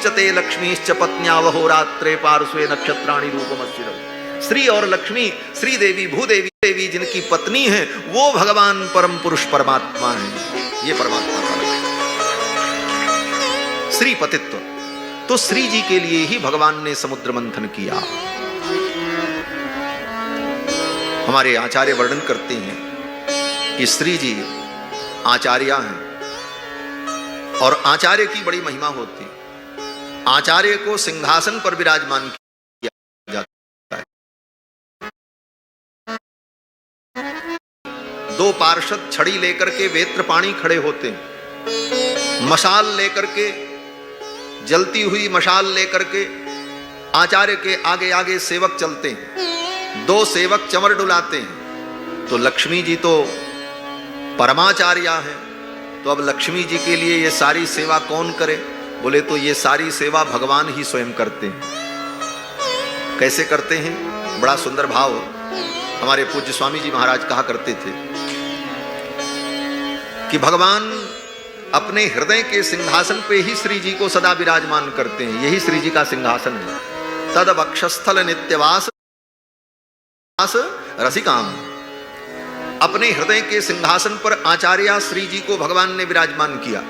ते लक्ष्मीश्च पत्न्यावहो रात्रे पार्श्वे नक्षत्राणि रूपमस्थितम्। श्री और लक्ष्मी, श्री देवी भूदेवी देवी जिनकी पत्नी है, वो भगवान परम पुरुष परमात्मा है। ये परमात्मा का लक्ष्य श्री पतित्व। तो श्री जी के लिए ही भगवान ने समुद्र मंथन किया। हमारे आचार्य वर्णन करते हैं कि श्री जी आचार्य हैं और आचार्य की बड़ी महिमा होती है। आचार्य को सिंहासन पर विराजमान किया जाता है। दो पार्षद छड़ी लेकर के वेत्र पानी खड़े होते हैं, मशाल लेकर के, जलती हुई मशाल लेकर के आचार्य के आगे आगे सेवक चलते हैं। दो सेवक चंवर डुलाते हैं। तो लक्ष्मी जी तो परमाचार्य है, तो अब लक्ष्मी जी के लिए ये सारी सेवा कौन करे? बोले तो ये सारी सेवा भगवान ही स्वयं करते हैं। कैसे करते हैं? बड़ा सुंदर भाव हमारे पूज्य स्वामी जी महाराज कहा करते थे कि भगवान अपने हृदय के सिंहासन पे ही श्री जी को सदा विराजमान करते हैं। यही श्री जी का सिंहासन है। तद वक्षस्थल नित्यवास रसिकाम। अपने हृदय के सिंहासन पर आचार्य श्री जी को भगवान ने विराजमान किया।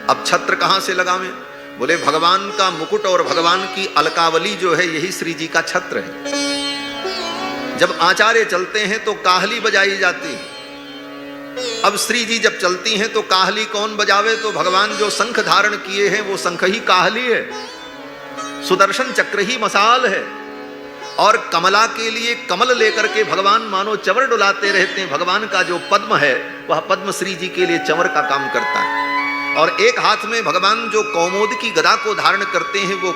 अब छत्र कहां से लगावें? बोले भगवान का मुकुट और भगवान की अलकावली जो है, यही श्री जी का छत्र है। जब आचार्य चलते हैं तो काहली बजाई जाती है। अब श्री जी जब चलती हैं तो काहली कौन बजावे? तो भगवान जो शंख धारण किए हैं वो शंख ही काहली है, सुदर्शन चक्र ही मसाल है। और कमला के लिए कमल लेकर के भगवान मानो चंवर डुलाते रहते हैं। भगवान का जो पद्म है वह पद्म श्री जी के लिए चंवर का काम करता है। और एक हाथ में भगवान जो कौमोद की गदा को धारण करते हैं, वो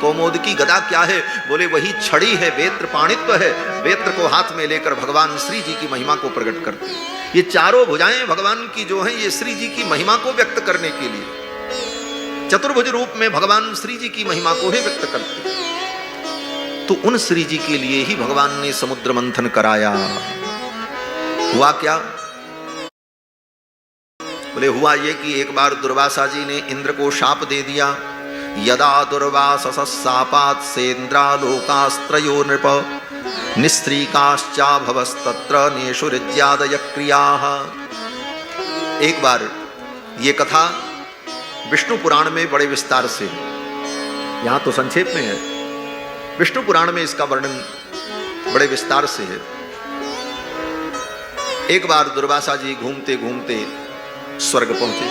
कौमोद की गदा क्या है? बोले वही छड़ी है, वेत्र पाणित्व है। वेत्र को हाथ में लेकर भगवान श्री जी की महिमा को प्रकट करते हैं। ये चारों भुजाएं भगवान की जो हैं, ये श्री जी की महिमा को व्यक्त करने के लिए चतुर्भुज रूप में भगवान श्री जी की महिमा को ही व्यक्त करते हैं। तो उन श्री जी के लिए ही भगवान ने समुद्र मंथन कराया। हुआ क्या? बोले हुआ ये कि एक बार दुर्वासा जी ने इंद्र को शाप दे दिया। यदा दुर्वासस शापात् सेन्द्रालोकास्त्रयो नृप निस्त्रीकाश्चा भवस्तत्र नेषुरिज्यादय क्रियाः। एक बार ये कथा विष्णु पुराण में बड़े विस्तार से, यहां तो संक्षेप में है, विष्णु पुराण में इसका वर्णन बड़े विस्तार से है। एक बार दुर्वासा जी घूमते घूमते स्वर्ग पहुंचे।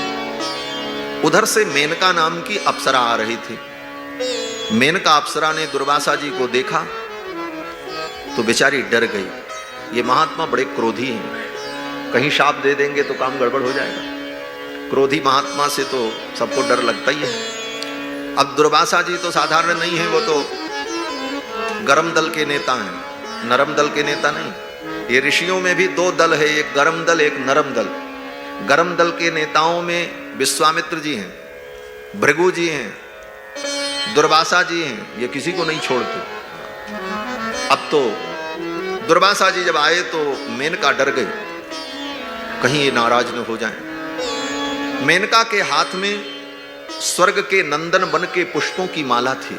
उधर से मेनका नाम की अप्सरा आ रही थी। मेनका अप्सरा ने दुर्वासा जी को देखा तो बेचारी डर गई। ये महात्मा बड़े क्रोधी हैं, कहीं शाप दे देंगे तो काम गड़बड़ हो जाएगा। क्रोधी महात्मा से तो सबको डर लगता ही है। अब दुर्वासा जी तो साधारण नहीं है, वो तो गरम दल के नेता हैं, नरम दल के नेता नहीं। ये ऋषियों में भी दो दल है, एक गरम दल एक नरम दल। गरम दल के नेताओं में विश्वामित्र जी हैं, भृगु जी हैं, दुर्वासा जी हैं। ये किसी को नहीं छोड़ते। अब तो दुर्वासा जी जब आए तो मेनका डर गई, कहीं ये नाराज न हो जाएं। मेनका के हाथ में स्वर्ग के नंदन वन के पुष्पों की माला थी,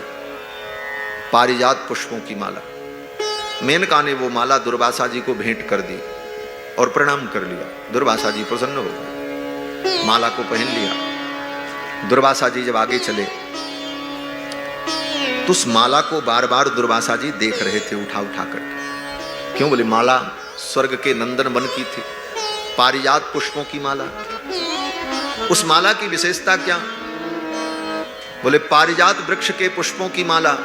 पारिजात पुष्पों की माला। मेनका ने वो माला दुर्वासा जी को भेंट कर दी और प्रणाम कर लिया। दुर्वासा जी प्रसन्न हो गए, माला को पहन लिया। दुर्वासा जी जब आगे चले तो उस माला को बार बार दुर्वासा जी देख रहे थे उठा उठा करके। क्यों? बोले माला स्वर्ग के नंदन वन की थी, पारिजात पुष्पों की माला। उस माला की विशेषता क्या? बोले पारिजात वृक्ष के पुष्पों की माला।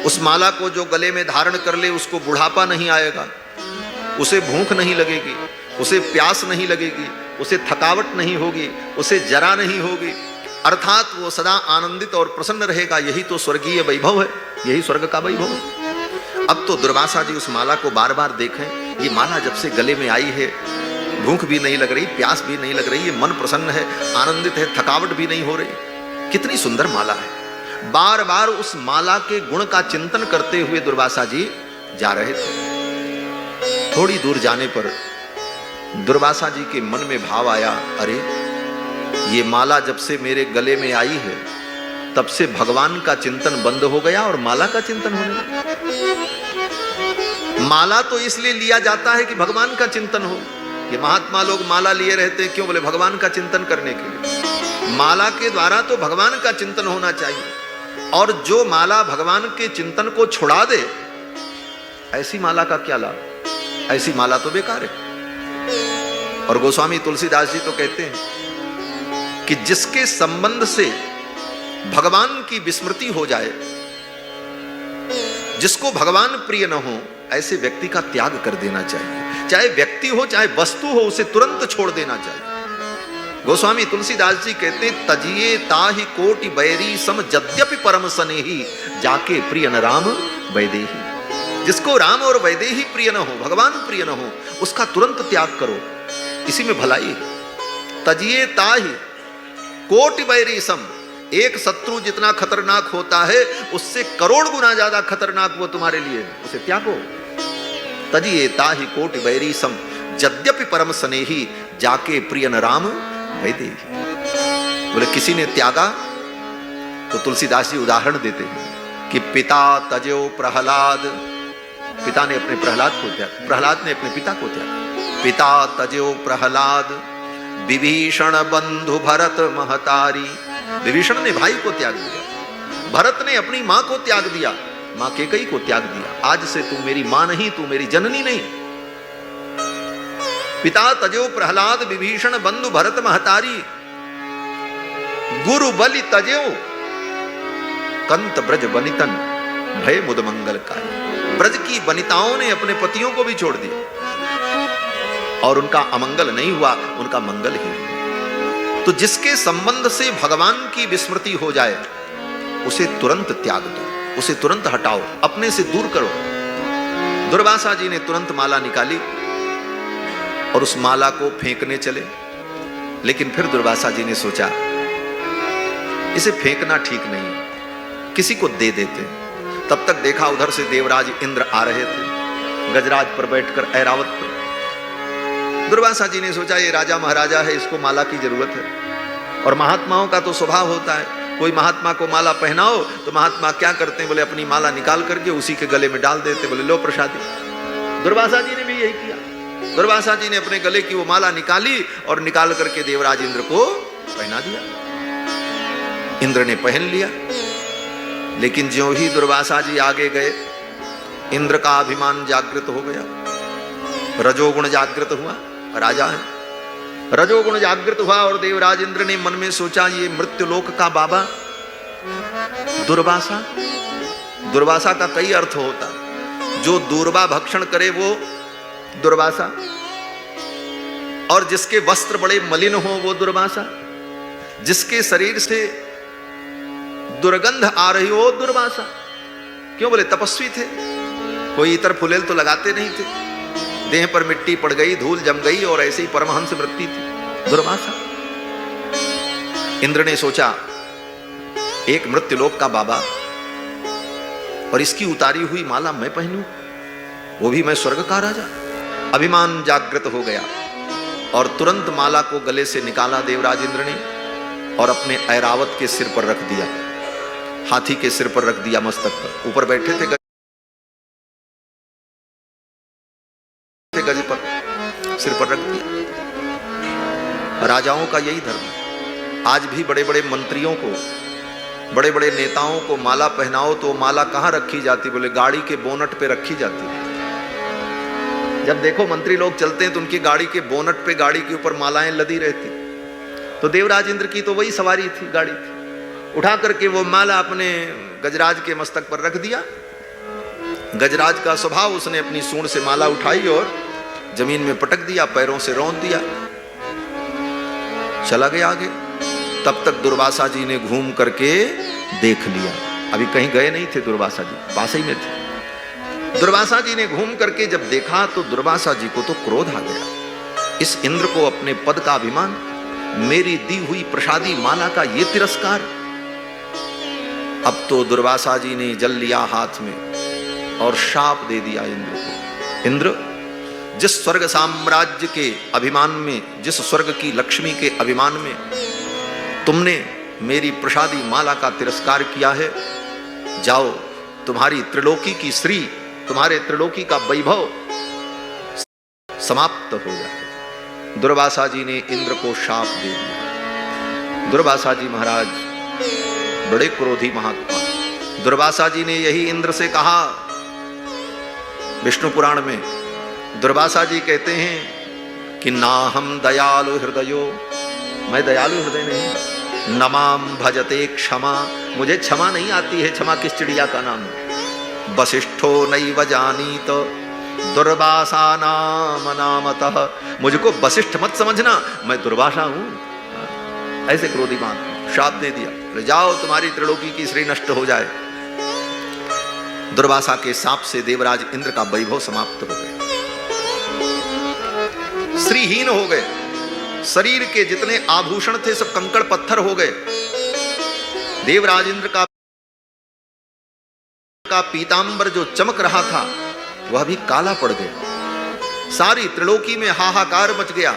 उस माला को जो गले में धारण कर ले उसको बुढ़ापा नहीं आएगा, उसे भूख नहीं लगेगी, उसे प्यास नहीं लगेगी, उसे थकावट नहीं होगी, उसे जरा नहीं होगी, अर्थात वो सदा आनंदित और प्रसन्न रहेगा। यही तो स्वर्गीय वैभव है, यही स्वर्ग का वैभव है। अब तो दुर्वासा जी उस माला को बार बार देखें। ये माला जब से गले में आई है, भूख भी नहीं लग रही, प्यास भी नहीं लग रही, ये मन प्रसन्न है, आनंदित है, थकावट भी नहीं हो रही। कितनी सुंदर माला है। बार बार उस माला के गुण का चिंतन करते हुए दुर्वासा जी जा रहे थे। थोड़ी दूर जाने पर दुर्वासा जी के मन में भाव आया, अरे ये माला जब से मेरे गले में आई है तब से भगवान का चिंतन बंद हो गया और माला का चिंतन होने लगा। माला तो इसलिए लिया जाता है कि भगवान का चिंतन हो। ये महात्मा लोग माला लिए रहते क्यों? बोले भगवान का चिंतन करने के लिए। माला के द्वारा तो भगवान का चिंतन होना चाहिए, और जो माला भगवान के चिंतन को छुड़ा दे, ऐसी माला का क्या लाभ? ऐसी माला तो बेकार है। और गोस्वामी तुलसीदास जी तो कहते हैं कि जिसके संबंध से भगवान की विस्मृति हो जाए, जिसको भगवान प्रिय न हो, ऐसे व्यक्ति का त्याग कर देना चाहिए। चाहे व्यक्ति हो चाहे वस्तु हो, उसे तुरंत छोड़ देना चाहिए। गोस्वामी तुलसीदास जी कहते तजिए ताहि कोटि बैरी सम यद्यपि परम सनेही जाके प्रिय न राम वैदेही। जिसको राम और वैदेही प्रिय न हो, भगवान प्रिय न हो, उसका तुरंत त्याग करो, इसी में भलाई है। तजिए ताहि कोटि बैरी सम, एक शत्रु जितना खतरनाक होता है उससे करोड़ गुना ज्यादा खतरनाक वो तुम्हारे लिए, उसे त्यागो। तजिए ताहि कोटि बैरी सम यद्यपि परम स्नेही जाके प्रिय न राम वैदेही। बोले किसी ने त्यागा तो तुलसीदास जी उदाहरण देते हैं कि पिता तजो प्रहलाद, पिता ने अपने प्रहलाद को त्यागा, प्रहलाद ने अपने पिता को त्यागा। पिता तजो प्रहलाद विभीषण बंधु भरत महतारी। विभीषण ने भाई को त्याग दिया, भरत ने अपनी मां को त्याग दिया, मां कैकेयी को त्याग दिया। आज से तू मेरी मां नहीं, तू मेरी जननी नहीं। पिता तजो प्रहलाद विभीषण बंधु भरत महतारी। गुरु बलि तजो कंत ब्रज बनितन भय मुद मंगल काय। ब्रज की वनिताओं ने अपने पतियों को भी छोड़ दिया और उनका अमंगल नहीं हुआ, उनका मंगल ही। तो जिसके संबंध से भगवान की विस्मृति हो जाए, उसे तुरंत त्याग दो, उसे तुरंत हटाओ, अपने से दूर करो। दुर्वासा जी ने तुरंत माला निकाली और उस माला को फेंकने चले, लेकिन फिर दुर्वासा जी ने सोचा इसे फेंकना ठीक नहीं, किसी को दे देते। तब तक देखा उधर से देवराज इंद्र आ रहे थे, गजराज पर बैठकर ऐरावत पर। दुर्वासा जी ने सोचा ये राजा महाराजा है, इसको माला की जरूरत है। और महात्माओं का तो स्वभाव होता है, कोई महात्मा को माला पहनाओ तो महात्मा क्या करते हैं? बोले अपनी माला निकाल करके उसी के गले में डाल देते, बोले लो प्रसादी। दुर्वासा जी ने भी यही किया। दुर्वासा जी ने अपने गले की वो माला निकाली और निकाल करके देवराज इंद्र को पहना दिया। इंद्र ने पहन लिया, लेकिन ज्यों ही दुर्वासा जी आगे गए, इंद्र का अभिमान जागृत हो गया, रजोगुण जागृत हुआ। राजा है, रजोगुण जागृत हुआ और देवराज इंद्र ने मन में सोचा ये मृत्युलोक का बाबा दुर्वासा। दुर्वासा का कई अर्थ होता, जो दूर्वा भक्षण करे वो दुर्वासा, और जिसके वस्त्र बड़े मलिन हो वो दुर्वासा, जिसके शरीर से दुर्गंध आ रही हो दुर्वासा। क्यों? बोले तपस्वी थे, कोई इतर फुलेल तो लगाते नहीं थे, देह पर मिट्टी पड़ गई, धूल जम गई और ऐसे ही परमहंस वृत्ति थी, दुर्वासा। इंद्र ने सोचा एक मृत्युलोक का बाबा और इसकी उतारी हुई माला मैं पहनूं, वो भी मैं स्वर्ग का राजा। अभिमान जागृत हो गया और तुरंत माला को गले से निकाला देवराज इंद्र ने और अपने ऐरावत के सिर पर रख दिया, हाथी के सिर पर रख दिया, मस्तक पर। ऊपर बैठे थे गज पर, सिर पर रख दिया। राजाओं का यही धर्म है। आज भी बड़े बड़े मंत्रियों को, बड़े बड़े नेताओं को माला पहनाओ तो माला कहां रखी जाती? बोले गाड़ी के बोनट पे रखी जाती है। जब देखो मंत्री लोग चलते हैं तो उनकी गाड़ी के बोनट पे, गाड़ी के ऊपर मालाएं लदी रहती। तो देवराज इंद्र की तो वही सवारी थी, गाड़ी थी। उठा करके वो माला अपने गजराज के मस्तक पर रख दिया। गजराज का स्वभाव, उसने अपनी सूंड से माला उठाई और जमीन में पटक दिया, पैरों से रौंद दिया, चला गया आगे। तब तक दुर्वासा जी ने घूम करके देख लिया, अभी कहीं गए नहीं थे दुर्वासा जी, पास ही में थे। दुर्वासा जी ने घूम करके जब देखा तो दुर्वासा जी को तो क्रोध आ गया। इस इंद्र को अपने पद का अभिमान, मेरी दी हुई प्रसादी माला का ये तिरस्कार। अब तो दुर्वासा जी ने जल लिया हाथ में और शाप दे दिया इंद्र को। इंद्र, जिस स्वर्ग साम्राज्य के अभिमान में, जिस स्वर्ग की लक्ष्मी के अभिमान में तुमने मेरी प्रसादी माला का तिरस्कार किया है, जाओ तुम्हारी त्रिलोकी की श्री, तुम्हारे त्रिलोकी का वैभव समाप्त हो जाए। दुर्वासा जी ने इंद्र को शाप दे दिया। दुर्वासा जी महाराज बड़े क्रोधी महात्मा। दुर्वासा जी ने यही इंद्र से कहा। विष्णु पुराण में दुर्वासा जी कहते हैं कि ना हम दयालु हृदयो, मैं दयालु हृदय नहीं, नमाम भजते क्षमा, मुझे क्षमा नहीं आती है। क्षमा किस चिड़िया का नाम है? वशिष्ठो नैव जानीत दुर्वासा नाम नामतः, मुझको वशिष्ठ मत समझना, मैं दुर्वासा हूं। ऐसे क्रोधी महात्मा शाप दे दिया, जाओ तुम्हारी त्रिलोकी की श्री नष्ट हो जाए। दुर्वासा के शाप से देवराज इंद्र का वैभव समाप्त हो गया, श्रीहीन हो गए। शरीर के जितने आभूषण थे सब कंकड़ पत्थर हो गए। देवराज इंद्र का पीतांबर जो चमक रहा था वह भी काला पड़ गया। सारी त्रिलोकी में हाहाकार मच गया।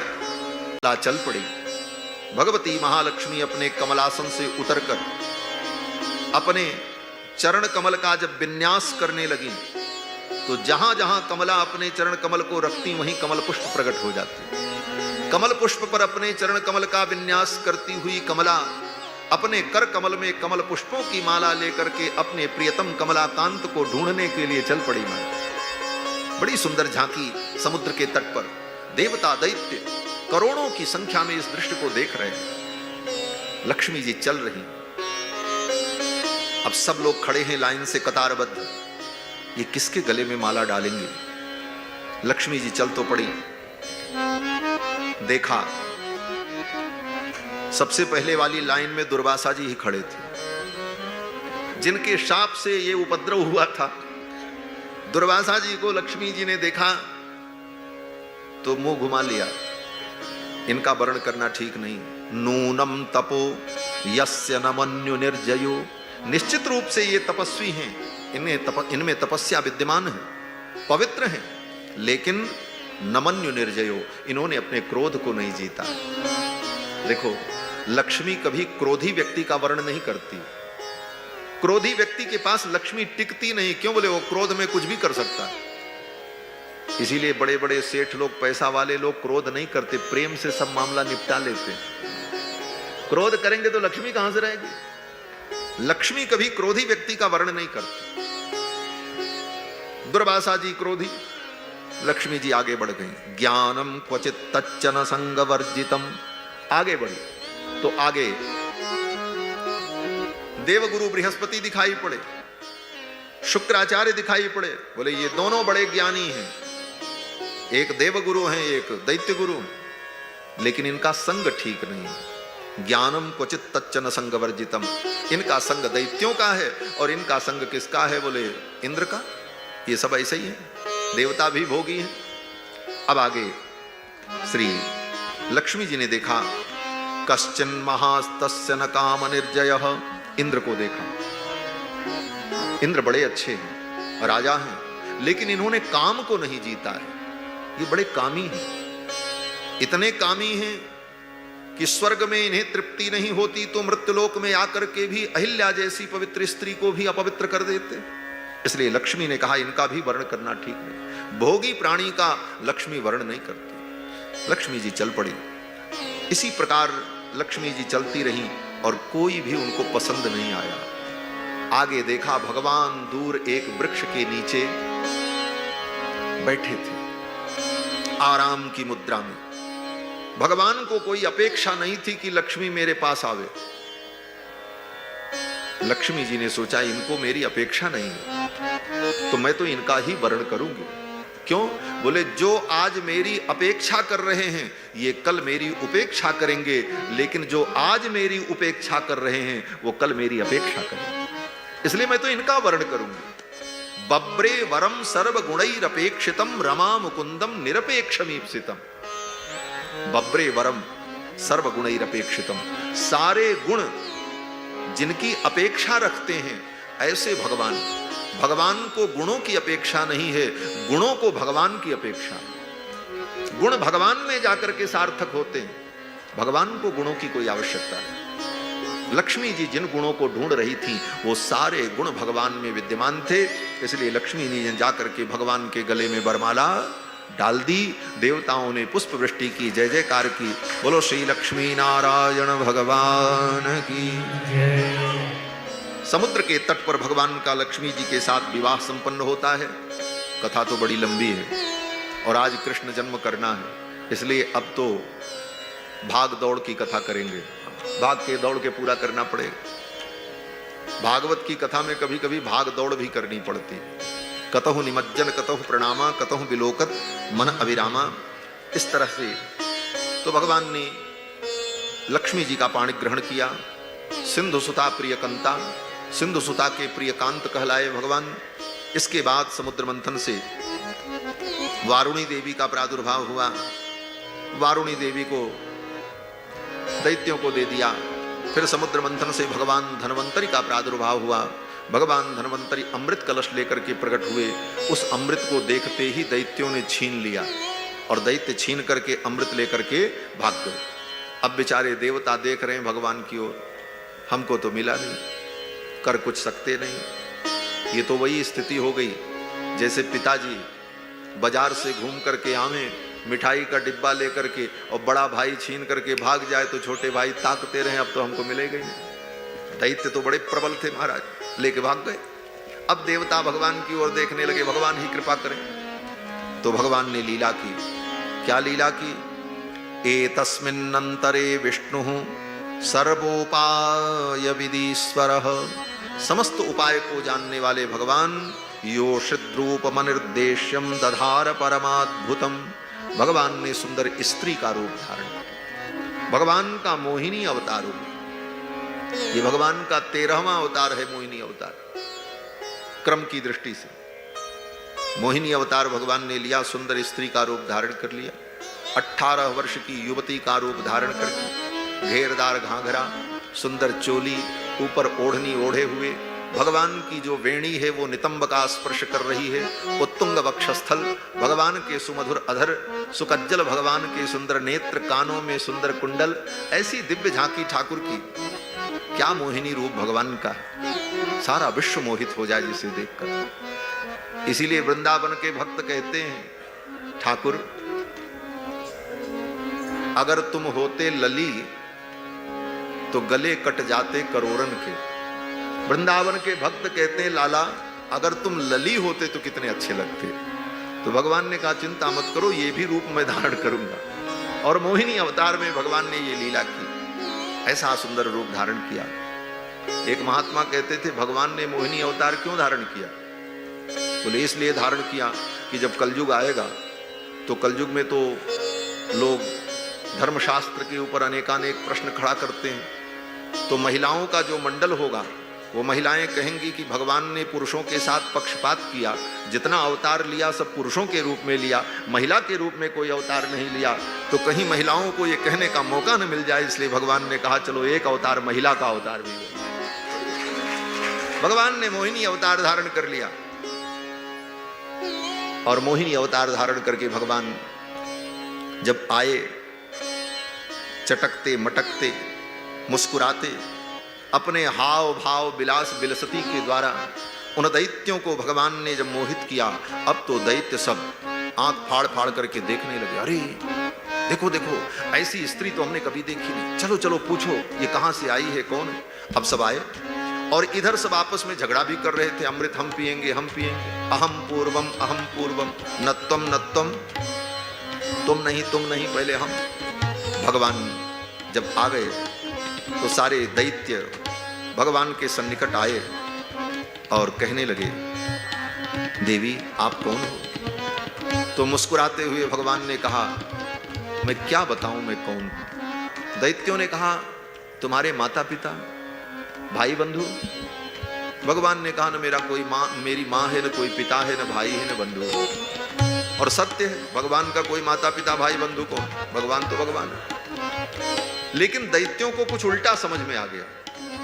चल पड़ी। भगवती महालक्ष्मी अपने कमलासन से उतरकर अपने चरण कमल का जब विन्यास करने लगी तो जहां जहां कमला अपने चरण कमल को रखती वहीं कमल पुष्प प्रकट हो जाते। कमल पुष्प पर अपने चरण कमल का विन्यास करती हुई कमला अपने कर कमल में कमल पुष्पों की माला लेकर के अपने प्रियतम कमलाकांत को ढूंढने के लिए चल पड़ी। बड़ी सुंदर झांकी समुद्र के तट पर देवता दैत्य करोड़ों की संख्या में इस दृश्य को देख रहे हैं। लक्ष्मी जी चल रही। अब सब लोग खड़े हैं लाइन से कतारबद्ध। ये किसके गले में माला डालेंगे? लक्ष्मी जी चल तो पड़ी। देखा सबसे पहले वाली लाइन में दुर्वासा जी ही खड़े थे, जिनके शाप से ये उपद्रव हुआ था। दुर्वासा जी को लक्ष्मी जी ने देखा तो मुंह घुमा लिया। इनका वर्ण करना ठीक नहीं। नूनम तपो यस्य नमन्यु निर्जयो, निश्चित रूप से ये तपस्वी हैं, इनमें तपस्या विद्यमान है, पवित्र हैं, लेकिन नमन्यु निर्जयो, इन्होंने अपने क्रोध को नहीं जीता। देखो लक्ष्मी कभी क्रोधी व्यक्ति का वर्ण नहीं करती। क्रोधी व्यक्ति के पास लक्ष्मी टिकती नहीं। क्यों? बोले वो क्रोध में कुछ भी कर सकता है। इसीलिए बड़े बड़े सेठ लोग, पैसा वाले लोग क्रोध नहीं करते, प्रेम से सब मामला निपटा लेते। क्रोध करेंगे तो लक्ष्मी कहां से रहेगी? लक्ष्मी कभी क्रोधी व्यक्ति का वर्ण नहीं करती। दुर्वासा जी क्रोधी, लक्ष्मी जी आगे बढ़ गई। ज्ञानम क्वचित तच्चन संग वर्जितम, आगे बढ़ी तो आगे देवगुरु बृहस्पति दिखाई पड़े, शुक्राचार्य दिखाई पड़े। बोले ये दोनों बड़े ज्ञानी हैं, एक देवगुरु हैं एक दैत्य गुरु हैं, लेकिन इनका संग ठीक नहीं है। ज्ञानम क्वचित तच्चन संग वर्जितम, इनका संग दैत्यों का है और इनका संग किसका है? बोले इंद्र का। ये सब ऐसे ही है, देवता भी भोगी हैं। अब आगे श्री लक्ष्मी जी ने देखा कश्चिन महास्तस्य न काम निर्जयः, इंद्र को देखा। इंद्र बड़े अच्छे हैं, राजा हैं, लेकिन इन्होंने काम को नहीं जीता है। ये बड़े कामी हैं, इतने कामी हैं कि स्वर्ग में इन्हें तृप्ति नहीं होती तो मृत्युलोक में आकर के भी अहिल्या जैसी पवित्र स्त्री को भी अपवित्र कर देते। इसलिए लक्ष्मी ने कहा इनका भी वर्ण करना ठीक नहीं। भोगी प्राणी का लक्ष्मी वर्ण नहीं करती। लक्ष्मी जी चल पड़ी। इसी प्रकार लक्ष्मी जी चलती रही और कोई भी उनको पसंद नहीं आया। आगे देखा भगवान दूर एक वृक्ष के नीचे बैठे थे आराम की मुद्रा में। भगवान को कोई अपेक्षा नहीं थी कि लक्ष्मी मेरे पास आवे। लक्ष्मी जी ने सोचा इनको मेरी अपेक्षा नहीं है तो मैं तो इनका ही वर्ण करूंगी। क्यों? बोले जो आज मेरी अपेक्षा कर रहे हैं ये कल मेरी उपेक्षा करेंगे, लेकिन जो आज मेरी उपेक्षा कर रहे हैं वो कल मेरी अपेक्षा करेंगे, इसलिए मैं तो इनका वर्ण करूंगी। बब्रे वरम सर्व गुणैरपेक्षितम रमा मुकुंदम निरपेक्षमीप्सितम। बब्रे वरम सर्व गुणैरपेक्षितम, सारे गुण जिनकी अपेक्षा रखते हैं ऐसे भगवान। भगवान को गुणों की अपेक्षा नहीं है, गुणों को भगवान की अपेक्षा है। गुण भगवान में जाकर के सार्थक होते हैं, भगवान को गुणों की कोई आवश्यकता नहीं। लक्ष्मी जी जिन गुणों को ढूंढ रही थी वो सारे गुण भगवान में विद्यमान थे। इसलिए लक्ष्मी जी ने जाकर के भगवान के गले में वरमाला डाल दी। देवताओं ने पुष्प वृष्टि की, जय जयकार की। बोलो श्री लक्ष्मी नारायण भगवान की। समुद्र के तट पर भगवान का लक्ष्मी जी के साथ विवाह संपन्न होता है। कथा तो बड़ी लंबी है और आज कृष्ण जन्म करना है, इसलिए अब तो भाग दौड़ की कथा करेंगे। भाग के दौड़ के पूरा करना पड़ेगा। भागवत की कथा में कभी कभी भाग दौड़ भी करनी पड़ती। कतहु निमज्जन कतहु प्रणामा कतहु विलोकत मन अविरामा। इस तरह से तो भगवान ने लक्ष्मी जी का पाणी ग्रहण किया। सिंधु सुता प्रियकंता, सिंधु सुता के प्रियकांत कहलाए भगवान। इसके बाद समुद्र मंथन से वारुणी देवी का प्रादुर्भाव हुआ। वारुणी देवी को दैत्यों को दे दिया। फिर समुद्र मंथन से भगवान धन्वंतरी का प्रादुर्भाव हुआ। भगवान धन्वंतरी अमृत कलश लेकर के प्रकट हुए। उस अमृत को देखते ही दैत्यों ने छीन लिया और दैत्य छीन करके अमृत लेकर के भाग गए। अब बेचारे देवता देख रहे हैं भगवान की ओर, हमको तो मिला नहीं, कर कुछ सकते नहीं। ये तो वही स्थिति हो गई जैसे पिताजी बाजार से घूम करके आवे मिठाई का डिब्बा लेकर के और बड़ा भाई छीन करके भाग जाए तो छोटे भाई ताकते रहे, अब तो हमको मिलेगा ही नहीं। दैत्य तो बड़े प्रबल थे महाराज, लेके भाग गए। अब देवता भगवान की ओर देखने लगे, भगवान ही कृपा करें। तो भगवान ने लीला की। क्या लीला की? एतस्मिन्नन्तरे विष्णुः सर्वोपाय विदीश्वरः। समस्त उपाय को जानने वाले भगवान योषिद्रूपमनिर्देश्यम दधार परमाद्भुतम। भगवान ने सुंदर स्त्री का रूप धारण किया। भगवान का मोहिनी अवतार हो। ये भगवान का 13वां अवतार है, मोहिनी अवतार। क्रम की दृष्टि से मोहिनी अवतार भगवान ने लिया, सुंदर स्त्री का रूप धारण कर लिया। 18 वर्ष की युवती का रूप धारण करके घेरदार घाघरा, सुंदर चोली, ऊपर ओढ़नी ओढ़े हुए भगवान की जो वेणी है वो नितंब का स्पर्श कर रही है। उत्तुंग वक्षस्थल, भगवान के सुमधुर अधर, सुकज्जल भगवान के सुंदर नेत्र, कानों में सुंदर कुंडल, ऐसी दिव्य झांकी ठाकुर की। क्या मोहिनी रूप भगवान का, सारा विश्व मोहित हो जाए जिसे देखकर। इसीलिए वृंदावन के भक्त कहते हैं, ठाकुर अगर तुम होते लली तो गले कट जाते करोड़न के। वृंदावन के भक्त कहते हैं, लाला अगर तुम लली होते तो कितने अच्छे लगते। तो भगवान ने कहा, चिंता मत करो, ये भी रूप मैं धारण करूंगा। और मोहिनी अवतार में भगवान ने ये लीला की, ऐसा सुंदर रूप धारण किया। एक महात्मा कहते थे, भगवान ने मोहिनी अवतार क्यों धारण किया? बोले इसलिए धारण किया कि जब कलयुग आएगा तो कलयुग में तो लोग धर्मशास्त्र के ऊपर अनेकानेक प्रश्न खड़ा करते हैं। तो महिलाओं का जो मंडल होगा वो महिलाएं कहेंगी कि भगवान ने पुरुषों के साथ पक्षपात किया, जितना अवतार लिया सब पुरुषों के रूप में लिया, महिला के रूप में कोई अवतार नहीं लिया। तो कहीं महिलाओं को ये कहने का मौका न मिल जाए, इसलिए भगवान ने कहा चलो एक अवतार महिला का अवतार भी हो। भगवान ने मोहिनी अवतार धारण कर लिया। और मोहिनी अवतार धारण करके भगवान जब आए, चटकते मटकते मुस्कुराते, अपने हाव भाव विलास विलसती के द्वारा उन दैत्यों को भगवान ने जब मोहित किया, अब तो दैत्य सब आंख फाड़ फाड़ करके देखने लगे। अरे देखो देखो, ऐसी स्त्री तो हमने कभी देखी नहीं, चलो चलो पूछो ये कहां से आई है, कौन है। अब सब आए और इधर सब आपस में झगड़ा भी कर रहे थे, अमृत हम पिएंगे हम पिएंगे, अहम पूर्वम नत्वम नत्वम, तुम नहीं पहले हम। भगवान जब आ गए तो सारे दैत्य भगवान के सन्निकट आए और कहने लगे, देवी आप कौन हो? तो मुस्कुराते हुए भगवान ने कहा, मैं क्या बताऊं मैं कौन हूं। दैत्यों ने कहा, तुम्हारे माता पिता भाई बंधु। भगवान ने कहा, न मेरा कोई माँ, मेरी माँ है, न कोई पिता है, न भाई है, न बंधु है। और सत्य है, भगवान का कोई माता पिता भाई बंधु को, भगवान तो भगवान है। लेकिन दैत्यों को कुछ उल्टा समझ में आ गया।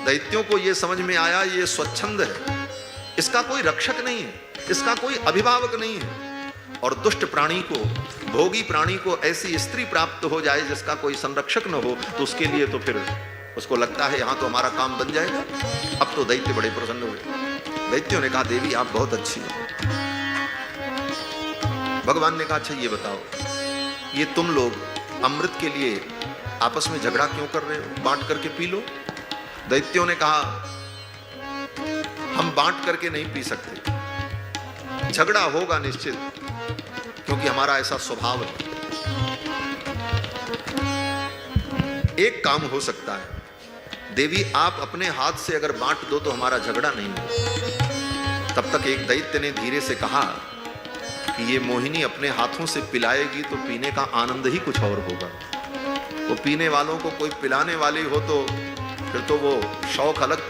दैत्यों को यह समझ में आया ये स्वच्छंद है, इसका कोई रक्षक नहीं है, इसका कोई अभिभावक नहीं है। और दुष्ट प्राणी को, भोगी प्राणी को ऐसी स्त्री प्राप्त हो जाए जिसका कोई संरक्षक न हो, तो उसके लिए तो फिर उसको लगता है यहां तो हमारा काम बन जाएगा। अब तो दैत्य बड़े प्रसन्न हुए। दैत्यों ने कहा देवी आप बहुत अच्छी हो। भगवान ने कहा अच्छा ये बताओ, ये तुम लोग अमृत के लिए आपस में झगड़ा क्यों कर रहे हो? बांट करके पी लो। दैत्यों ने कहा हम बांट करके नहीं पी सकते, झगड़ा होगा निश्चित, क्योंकि हमारा ऐसा स्वभाव है। एक काम हो सकता है, देवी आप अपने हाथ से अगर बांट दो तो हमारा झगड़ा नहीं हो। तब तक एक दैत्य ने धीरे से कहा कि ये मोहिनी अपने हाथों से पिलाएगी तो पीने का आनंद ही कुछ और होगा। वो पीने वालों को कोई पिलाने वाली हो तो फिर तो वो शौक अलग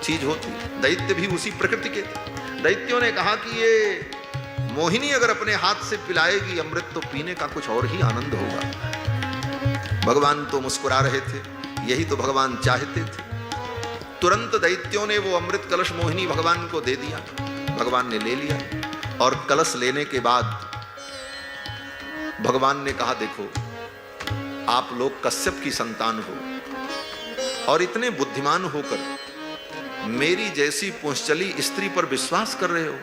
चीज होती। दैत्य भी उसी प्रकृति के थे। दैत्यों ने कहा कि ये मोहिनी अगर अपने हाथ से पिलाएगी अमृत तो पीने का कुछ और ही आनंद होगा। भगवान तो मुस्कुरा रहे थे, यही तो भगवान चाहते थे। तुरंत दैत्यों ने वो अमृत कलश मोहिनी भगवान को दे दिया। भगवान ने ले लिया और कलश लेने के बाद भगवान ने कहा देखो आप लोग कश्यप की संतान हो और इतने बुद्धिमान होकर मेरी जैसी पुंसचली स्त्री पर विश्वास कर रहे हो।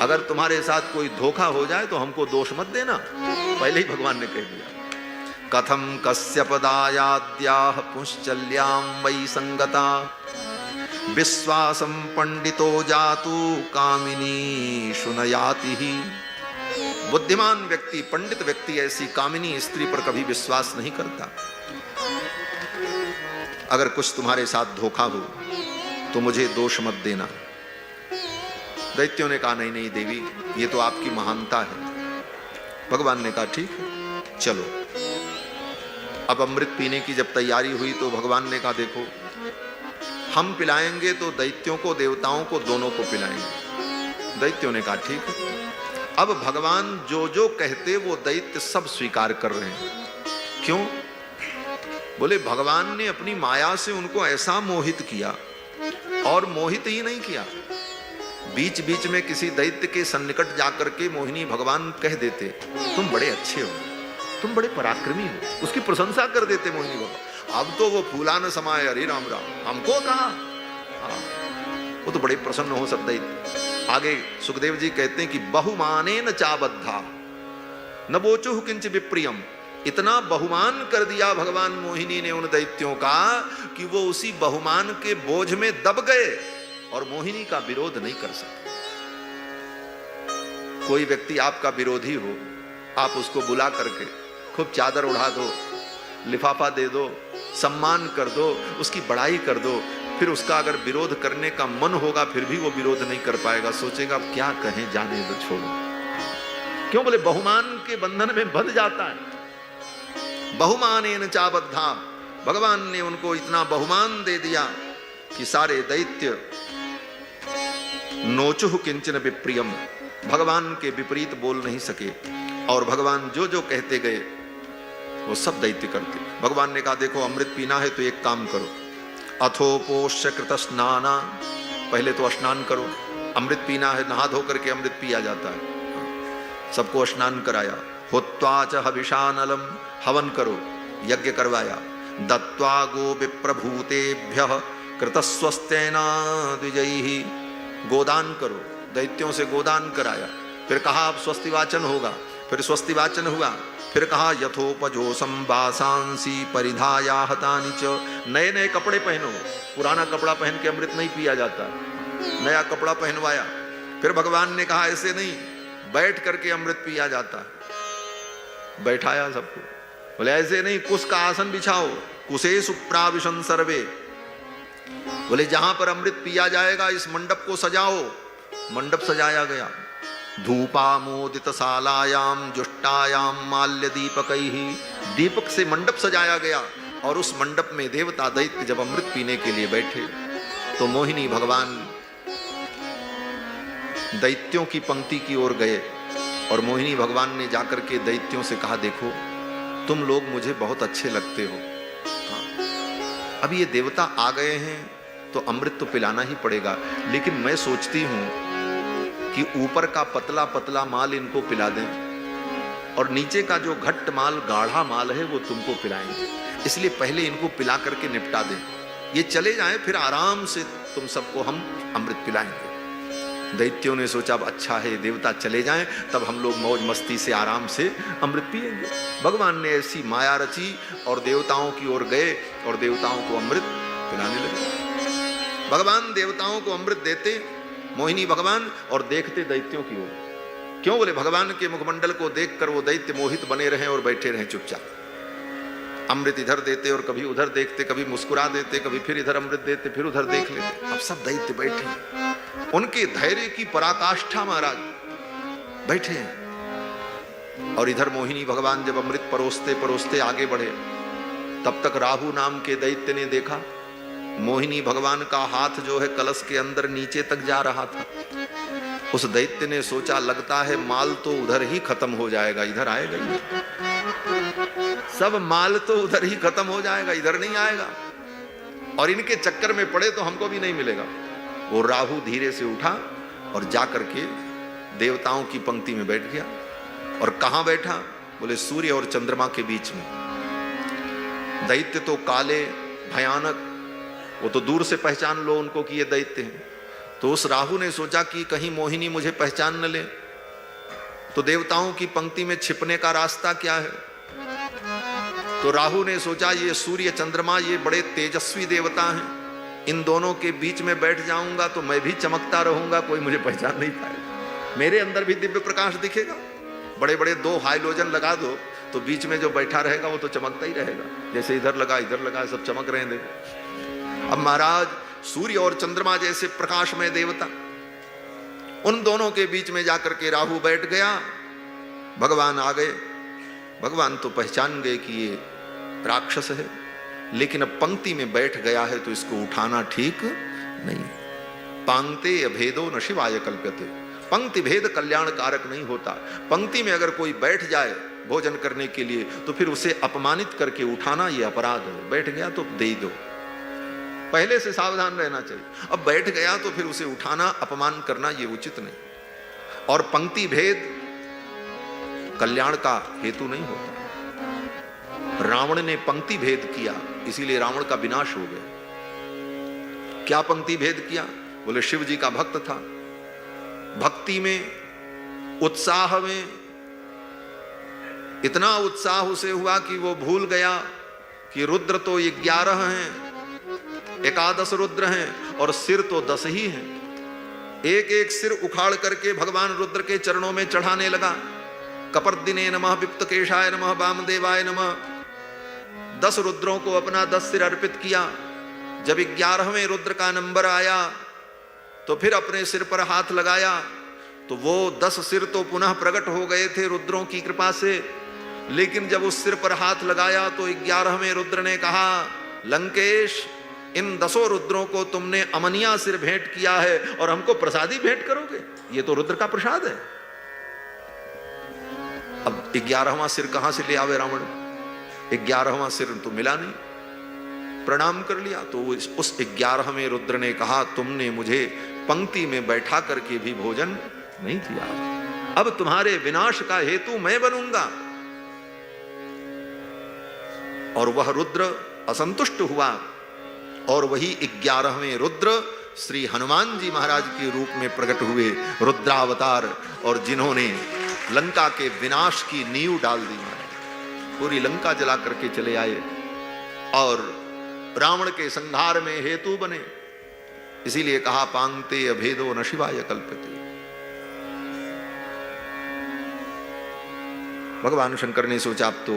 अगर तुम्हारे साथ कोई धोखा हो जाए तो हमको दोष मत देना। पहले ही भगवान ने कह दिया कथम कश्यपदायाद्याः पुंश्चल्यां वै संगता विश्वासं पंडितो जातु कामिनी शुनयाति ही। बुद्धिमान व्यक्ति, पंडित व्यक्ति ऐसी कामिनी स्त्री पर कभी विश्वास नहीं करता। अगर कुछ तुम्हारे साथ धोखा हो तो मुझे दोष मत देना। दैत्यों ने कहा नहीं नहीं देवी ये तो आपकी महानता है। भगवान ने कहा ठीक है चलो। अब अमृत पीने की जब तैयारी हुई तो भगवान ने कहा देखो हम पिलाएंगे तो दैत्यों को देवताओं को दोनों को पिलाएंगे। दैत्यों ने कहा ठीक है। अब भगवान जो जो कहते वो दैत्य सब स्वीकार कर रहे हैं। क्यों? बोले भगवान ने अपनी माया से उनको ऐसा मोहित किया, और मोहित ही नहीं किया, बीच बीच में किसी दैत्य के सन्निकट जाकर के मोहिनी भगवान कह देते तुम बड़े अच्छे हो, तुम बड़े पराक्रमी हो, उसकी प्रशंसा कर देते मोहिनी भगवान। अब तो वो फूला न समाये, अरे राम राम हमको कहा। वो तो बड़े प्रसन्न हो सब दैत्य। आगे सुखदेव जी कहते हैं कि बहुमाने न चाबद्धा न बोचुः किंच विप्रियम। इतना बहुमान कर दिया भगवान मोहिनी ने उन दैत्यों का कि वो उसी बहुमान के बोझ में दब गए और मोहिनी का विरोध नहीं कर सके। कोई व्यक्ति आपका विरोधी हो, आप उसको बुला करके खूब चादर उड़ा दो, लिफाफा दे दो, सम्मान कर दो, उसकी बड़ाई कर दो, फिर उसका अगर विरोध करने का मन होगा फिर भी वो विरोध नहीं कर पाएगा। सोचेगा अब क्या कहें, जाने दो, छोड़ो। क्यों? बोले बहुमान के बंधन में बंध जाता है। बहुमानेन चाबद्धा, भगवान ने उनको इतना बहुमान दे दिया कि सारे दैत्य नोचुः किंचन विप्रियम, भगवान के विपरीत बोल नहीं सके। और भगवान जो जो कहते गए वो सब दैत्य करते। भगवान ने कहा देखो अमृत पीना है तो एक काम करो, अथोपोष्य कृत स्नाना, पहले तो स्नान करो। अमृत पीना है, नहा धो करके अमृत पिया जाता है। सबको स्नान कराया। हुत्वा च हविषानलम, हवन करो, यज्ञ करवाया। दत्वा गो विप्रभूतेभ्यः कृतस्वस्तेना द्विजैः, गोदान करो, दैत्यों से गोदान कराया। फिर कहा अब स्वस्ति वाचन होगा, फिर स्वस्ति वाचन हुआ। फिर कहा यथोपजोसम वासांसी परिधाया हतानि च, नए नए कपड़े पहनो। पुराना कपड़ा पहन के अमृत नहीं पिया जाता, नया कपड़ा पहनवाया। फिर भगवान ने कहा ऐसे नहीं, बैठ करके अमृत पिया जाता। बैठाया सबको। बोले ऐसे नहीं, कुश का आसन बिछाओ, कुशेषु प्राविशन् सर्वे। बोले जहां पर अमृत पिया जाएगा इस मंडप को सजाओ। मंडप सजाया गया। धूपामोदित शालायाम जुष्टायाम माल्य दीपकैः, दीपक से मंडप सजाया गया। और उस मंडप में देवता दैत्य जब अमृत पीने के लिए बैठे तो मोहिनी भगवान दैत्यों की पंक्ति की ओर गए और मोहिनी भगवान ने जाकर के दैत्यों से कहा देखो तुम लोग मुझे बहुत अच्छे लगते हो, अब ये देवता आ गए हैं तो अमृत तो पिलाना ही पड़ेगा, लेकिन मैं सोचती हूं कि ऊपर का पतला पतला माल इनको पिला दें और नीचे का जो घट्ट माल, गाढ़ा माल है वो तुमको पिलाएंगे। इसलिए पहले इनको पिला करके निपटा दें, ये चले जाएं, फिर आराम से तुम सबको हम अमृत पिलाएंगे। दैत्यों ने सोचा अब अच्छा है देवता चले जाएं, तब हम लोग मौज मस्ती से आराम से अमृत पिएंगे। भगवान ने ऐसी माया रची और देवताओं की ओर गए और देवताओं को अमृत पिलाने लगे। भगवान देवताओं को अमृत देते, मोहिनी भगवान, और देखते दैत्यों की ओर। क्यों? बोले भगवान के मुखमंडल को देखकर वो दैत्य मोहित बने रहे और बैठे रहे चुपचाप। अमृत इधर देते और कभी उधर देखते, कभी मुस्कुरा देते, कभी फिर इधर अमृत देते, फिर उधर देख लेते। अब सब दैत्य बैठे, उनके धैर्य की पराकाष्ठा महाराज बैठे हैं। और इधर मोहिनी भगवान जब अमृत परोसते परोसते आगे बढ़े, तब तक राहु नाम के दैत्य ने देखा मोहिनी भगवान का हाथ जो है कलश के अंदर नीचे तक जा रहा था। उस दैत्य ने सोचा लगता है माल तो उधर ही खत्म हो जाएगा, इधर आएगा ही, सब माल तो उधर ही खत्म हो जाएगा, इधर नहीं आएगा, और इनके चक्कर में पड़े तो हमको भी नहीं मिलेगा। वो राहु धीरे से उठा और जाकर के देवताओं की पंक्ति में बैठ गया। और कहां बैठा? बोले सूर्य और चंद्रमा के बीच में। दैत्य तो काले भयानक, वो तो दूर से पहचान लो उनको कि ये दैत्य हैं। तो उस राहु ने सोचा कि कहीं मोहिनी मुझे पहचान न ले, तो देवताओं की पंक्ति में छिपने का रास्ता क्या है? तो राहु ने सोचा ये सूर्य चंद्रमा ये बड़े तेजस्वी देवता हैं, इन दोनों के बीच में बैठ जाऊंगा तो मैं भी चमकता रहूंगा, कोई मुझे पहचान नहीं पाएगा, मेरे अंदर भी दिव्य प्रकाश दिखेगा। बड़े बड़े 2 हाइलोजन लगा दो तो बीच में जो बैठा रहेगा वो तो चमकता ही रहेगा, जैसे इधर लगा सब चमक रहे हैं। अब महाराज सूर्य और चंद्रमा जैसे प्रकाशमय देवता, उन दोनों के बीच में जाकर के राहु बैठ गया। भगवान आ गए। भगवान तो पहचान गए कि ये राक्षस है, लेकिन अब पंक्ति में बैठ गया है तो इसको उठाना ठीक नहीं। पांगते अभेदो न शिवाय कल्प्यते। पंक्ति भेद कल्याण कारक नहीं होता। पंक्ति में अगर कोई बैठ जाए भोजन करने के लिए तो फिर उसे अपमानित करके उठाना ये अपराध है। बैठ गया तो दे दो, पहले से सावधान रहना चाहिए। अब बैठ गया तो फिर उसे उठाना अपमान करना ये उचित नहीं। और पंक्ति भेद कल्याण का हेतु नहीं होता। रावण ने पंक्ति भेद किया, इसीलिए रावण का विनाश हो गया। क्या पंक्ति भेद किया? बोले शिव जी का भक्त था, भक्ति में उत्साह में इतना उत्साह उसे हुआ कि वो भूल गया कि रुद्र तो 11 हैं, 11 रुद्र हैं और सिर तो 10 ही हैं। एक एक सिर उखाड़ करके भगवान रुद्र के चरणों में चढ़ाने लगा। कपर्दिने नमः, विप्तकेशाय नमः, वामदेवाय नमः। 10 रुद्रों को अपना 10 सिर अर्पित किया। जब 11वें रुद्र का नंबर आया तो फिर अपने सिर पर हाथ लगाया तो वो 10 सिर तो पुनः प्रकट हो गए थे रुद्रों की कृपा से। लेकिन जब उस सिर पर हाथ लगाया तो 11वें रुद्र ने कहा, लंकेश इन 10 रुद्रों को तुमने अमनिया सिर भेंट किया है और हमको प्रसादी भेंट करोगे? ये तो रुद्र का प्रसाद है। अब 11वां सिर कहां से ले आवे रावण? 11वां सिर तो मिला नहीं। प्रणाम कर लिया तो उस 11वें रुद्र ने कहा, तुमने मुझे पंक्ति में बैठा करके भी भोजन नहीं दिया, अब तुम्हारे विनाश का हेतु मैं बनूंगा। और वह रुद्र असंतुष्ट हुआ और वही 11वें रुद्र श्री हनुमान जी महाराज के रूप में प्रकट हुए, रुद्रावतार, और जिन्होंने लंका के विनाश की नींव डाल दी। पूरी लंका जला करके चले आए और रावण के संहार में हेतु बने। इसीलिए कहा, पांगते अभेदो न शिवाय कल्प्यते। भगवान शंकर ने सोचा अब तो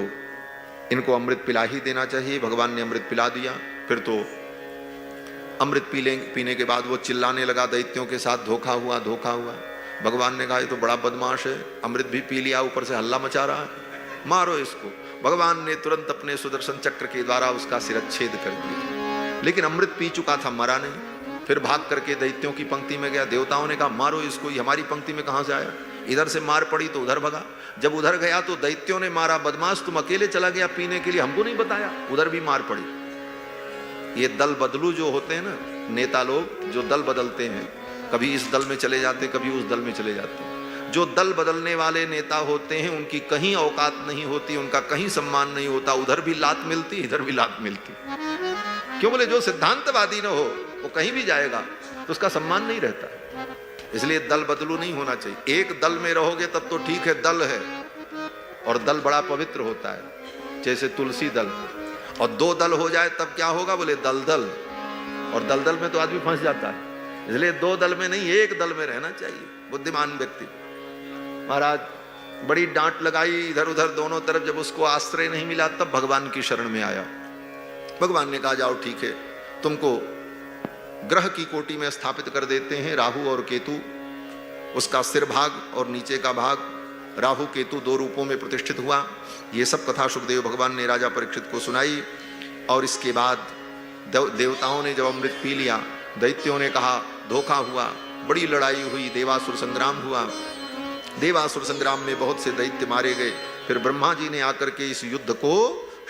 इनको अमृत पिला ही देना चाहिए। भगवान ने अमृत पिला दिया। फिर तो अमृत पीने के बाद वो चिल्लाने लगा, दैत्यों के साथ धोखा हुआ, धोखा हुआ। भगवान ने कहा, ये तो बड़ा बदमाश है, अमृत भी पी लिया, ऊपर से हल्ला मचा रहा है, मारो इसको। भगवान ने तुरंत अपने सुदर्शन चक्र के द्वारा उसका सिरच्छेद कर दिया। लेकिन अमृत पी चुका था, मरा नहीं। फिर भाग करके दैत्यों की पंक्ति में गया। देवताओं ने कहा, मारो इसको, ये हमारी पंक्ति में कहां से आया? इधर से मार पड़ी तो उधर भगा। जब उधर गया तो दैत्यों ने मारा, बदमाश तुम अकेले चला गया पीने के लिए, हमको नहीं बताया। उधर भी मार पड़ी। ये दल बदलू जो होते हैं ना, नेता लोग जो दल बदलते हैं, कभी इस दल में चले जाते, कभी उस दल में चले जाते। जो दल बदलने वाले नेता होते हैं उनकी कहीं औकात नहीं होती, उनका कहीं सम्मान नहीं होता, उधर भी लात मिलती इधर भी लात मिलती। क्यों बोले? जो सिद्धांतवादी न हो वो कहीं भी जाएगा तो उसका सम्मान नहीं रहता। इसलिए दल बदलू नहीं होना चाहिए। एक दल में रहोगे तब तो ठीक है, दल है, और दल बड़ा पवित्र होता है, जैसे तुलसी दल। और दो दल हो जाए तब क्या होगा? बोले दलदल, और दलदल में तो आदमी फंस जाता है। इसलिए दो दल में नहीं, एक दल में रहना चाहिए बुद्धिमान व्यक्ति। महाराज बड़ी डांट लगाई इधर उधर दोनों तरफ, जब उसको आश्रय नहीं मिला तब भगवान की शरण में आया। भगवान ने कहा जाओ ठीक है, तुमको ग्रह की कोटि में स्थापित कर देते हैं, राहु और केतु। उसका सिर भाग और नीचे का भाग, राहु केतु दो रूपों में प्रतिष्ठित हुआ। ये सब कथा सुखदेव भगवान ने राजा परीक्षित को सुनाई। और इसके बाद देवताओं ने जब अमृत पी लिया, दैत्यों ने कहा धोखा हुआ, बड़ी लड़ाई हुई, देवासुर संग्राम हुआ। देवासुर संग्राम में बहुत से दैत्य मारे गए। फिर ब्रह्मा जी ने आकर के इस युद्ध को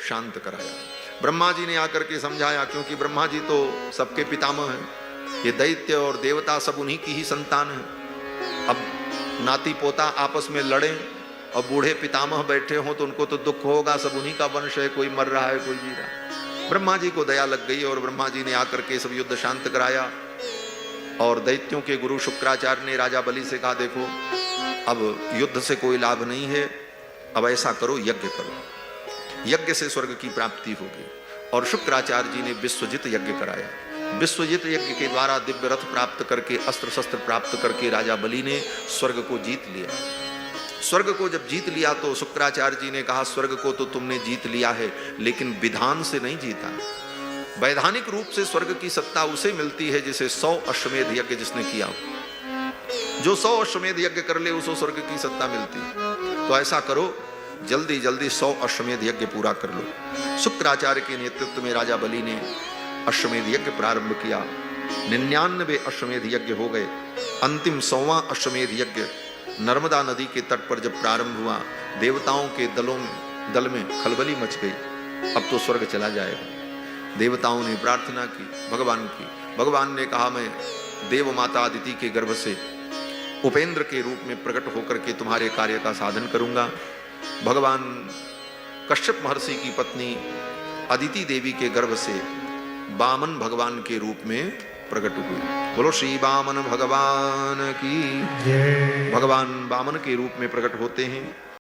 शांत कराया। ब्रह्मा जी ने आकर के समझाया, क्योंकि ब्रह्मा जी तो सबके पितामह हैं, ये दैत्य और देवता सब उन्हीं की ही संतान है। अब नाती पोता आपस में लड़े और बूढ़े पितामह बैठे हों तो उनको तो दुख होगा, सब उन्हीं का वंश है, कोई मर रहा है कोई जी रहा है। ब्रह्मा जी को दया लग गई और ब्रह्मा जी ने आकर के सब युद्ध शांत कराया। और दैत्यों के गुरु शुक्राचार्य ने राजा बलि से कहा देखो अब युद्ध से कोई लाभ नहीं है, अब ऐसा करो यज्ञ करो, यज्ञ से स्वर्ग की प्राप्ति होगी। और शुक्राचार्य जी ने विश्वजित यज्ञ कराया। विश्वजित यज्ञ के द्वारा दिव्य रथ प्राप्त करके, अस्त्र शस्त्र प्राप्त करके राजा बलि ने स्वर्ग को जीत लिया। स्वर्ग को जब जीत लिया तो शुक्राचार्य जी ने कहा स्वर्ग को तो तुमने जीत लिया है, लेकिन विधान से नहीं जीता। वैधानिक रूप से स्वर्ग की सत्ता उसे मिलती है जिसे 100 अश्वमेध यज्ञ जिसने किया, जो 100 अश्वमेध यज्ञ कर ले उसको स्वर्ग की सत्ता मिलती है। तो ऐसा करो जल्दी जल्दी 100 अश्वमेध यज्ञ पूरा कर लो। शुक्राचार्य के नेतृत्व में राजा बलि ने अश्वमेध यज्ञ प्रारंभ किया। 99 अश्वमेध यज्ञ हो गए। अंतिम 100वां अश्वमेध यज्ञ नर्मदा नदी के तट पर जब प्रारंभ हुआ, देवताओं के दल में खलबली मच गई। अब तो स्वर्ग चला जाएगा। देवताओं ने प्रार्थना की भगवान की। भगवान ने कहा मैं देव माता अदिति के गर्भ से उपेंद्र के रूप में प्रकट होकर के तुम्हारे कार्य का साधन करूंगा। भगवान कश्यप महर्षि की पत्नी अदिति देवी के गर्भ से वामन भगवान के रूप में प्रकट हुए। बोलो श्री वामन भगवान की। भगवान वामन के रूप में प्रकट होते हैं